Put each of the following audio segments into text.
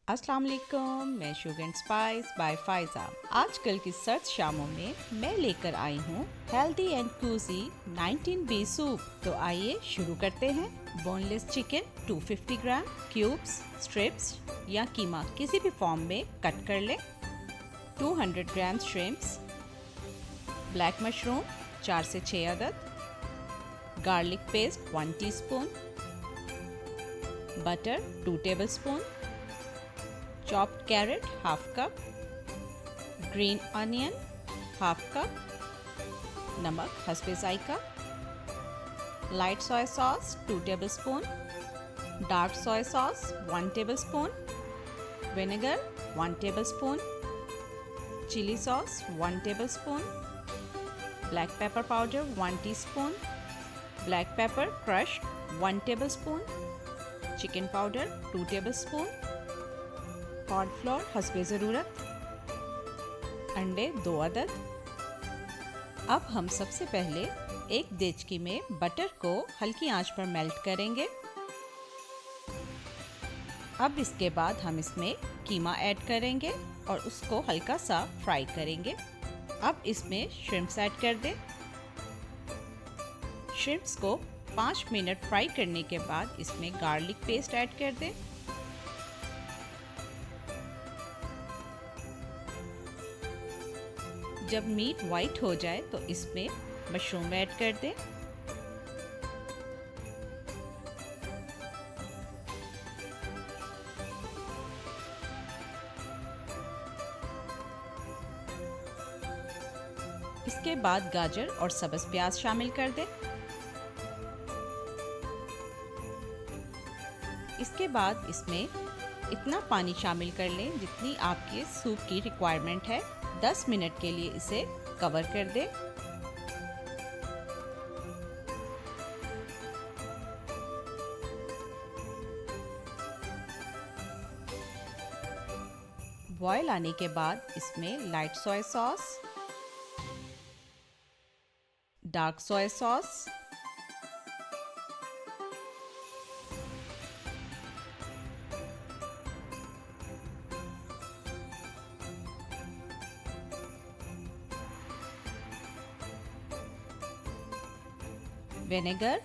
अस्सलाम वालेकुम, मैं sugar and spice by Faiza. आजकल की सर्द शामों में मैं लेकर आई हूँ healthy and cosy 19B soup. तो आइए शुरू करते हैं। बोनलेस चिकन 250 ग्राम, क्यूब्स, स्ट्रिप्स या कीमा किसी भी फॉर्म में कट कर लें। 200 ग्राम श्रिम्प्स, ब्लैक मशरूम 4 से 6 अदद, garlic paste 1 teaspoon, butter 2 tablespoon, chopped carrot half cup, green onion half cup, नमक हस्बे जायका, light soy sauce 2 tablespoon, dark soy sauce 1 tablespoon, vinegar 1 tablespoon, chili sauce 1 tablespoon, black pepper powder 1 teaspoon, black pepper crushed 1 tablespoon, chicken powder 2 tablespoon, cornflour हस्बे ज़रूरत, अंडे 2 अदद। अब हम सबसे पहले एक देचकी में बटर को हल्की आंच पर मेल्ट करेंगे। अब इसके बाद हम इसमें कीमा ऐड करेंगे और उसको हल्का सा फ्राई करेंगे। अब इसमें श्रिम्प्स ऐड कर दें। श्रिम्प्स को 5 मिनट फ्राई करने के बाद इसमें गार्लिक पेस्ट ऐड कर दें। जब मीट वाइट हो जाए तो इसमें मशरूम ऐड कर दें। इसके बाद गाजर और सब्ज़ प्याज शामिल कर दें। इसके बाद इसमें इतना पानी शामिल कर लें जितनी आपके सूप की रिक्वायरमेंट है। 10 मिनट के लिए इसे कवर कर दें। बॉयल आने के बाद इसमें light soya sauce, dark soya sauce, vinegar,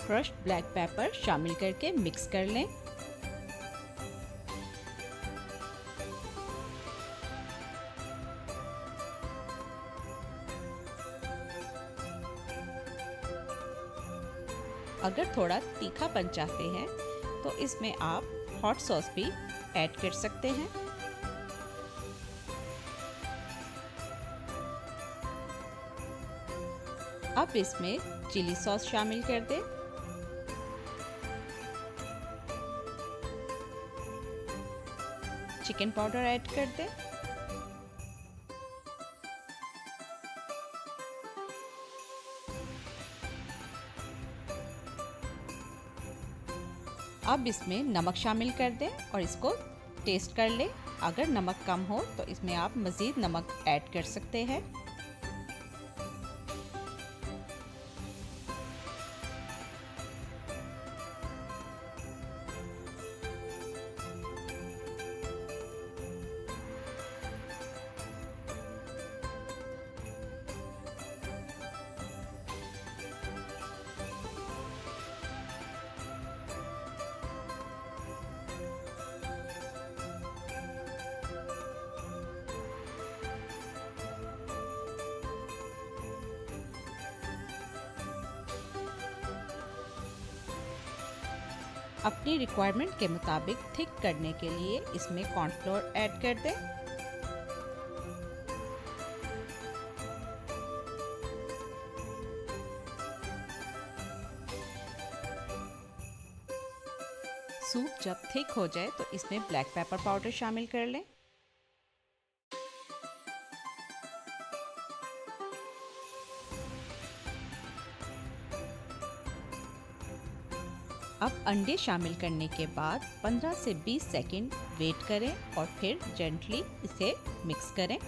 crushed black pepper शामिल करके मिक्स कर लें। अगर थोड़ा तीखापन चाहते हैं तो इसमें आप हॉट सॉस भी ऐड कर सकते हैं। अब इसमें चिली सॉस शामिल कर दें। चिकन पाउडर ऐड कर दें। अब इसमें नमक शामिल कर दें और इसको टेस्ट कर लें। अगर नमक कम हो तो इसमें आप मज़ीद नमक ऐड कर सकते हैं। अपनी रिक्वायरमेंट के मुताबिक थिक करने के लिए इसमें कॉर्नफ्लोर ऐड कर दें। सूप जब थिक हो जाए तो इसमें ब्लैक पेपर पाउडर शामिल कर लें। अब अंडे शामिल करने के बाद 15 से 20 सेकंड वेट करें और फिर जेंटली इसे मिक्स करें।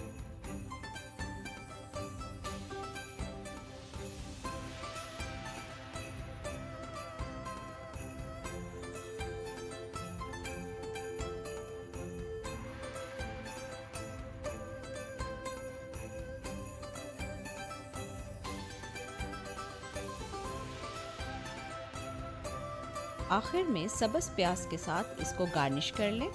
आखिर में सब्ज़ प्याज के साथ इसको गार्निश कर लें।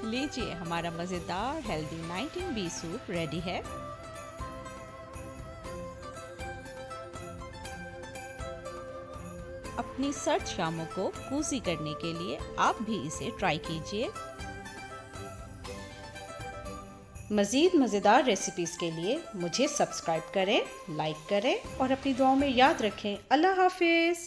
लीजिए, हमारा मज़ेदार हेल्दी 19B सूप रेडी है। अपनी सर्द शामों को कूज़ी करने के लिए आप भी इसे ट्राई कीजिए। मज़ीद मज़ेदार रेसिपीज़ के लिए मुझे सब्सक्राइब करें, लाइक करें और अपनी दुआओं में याद रखें। अल्लाह हाफ़िज़।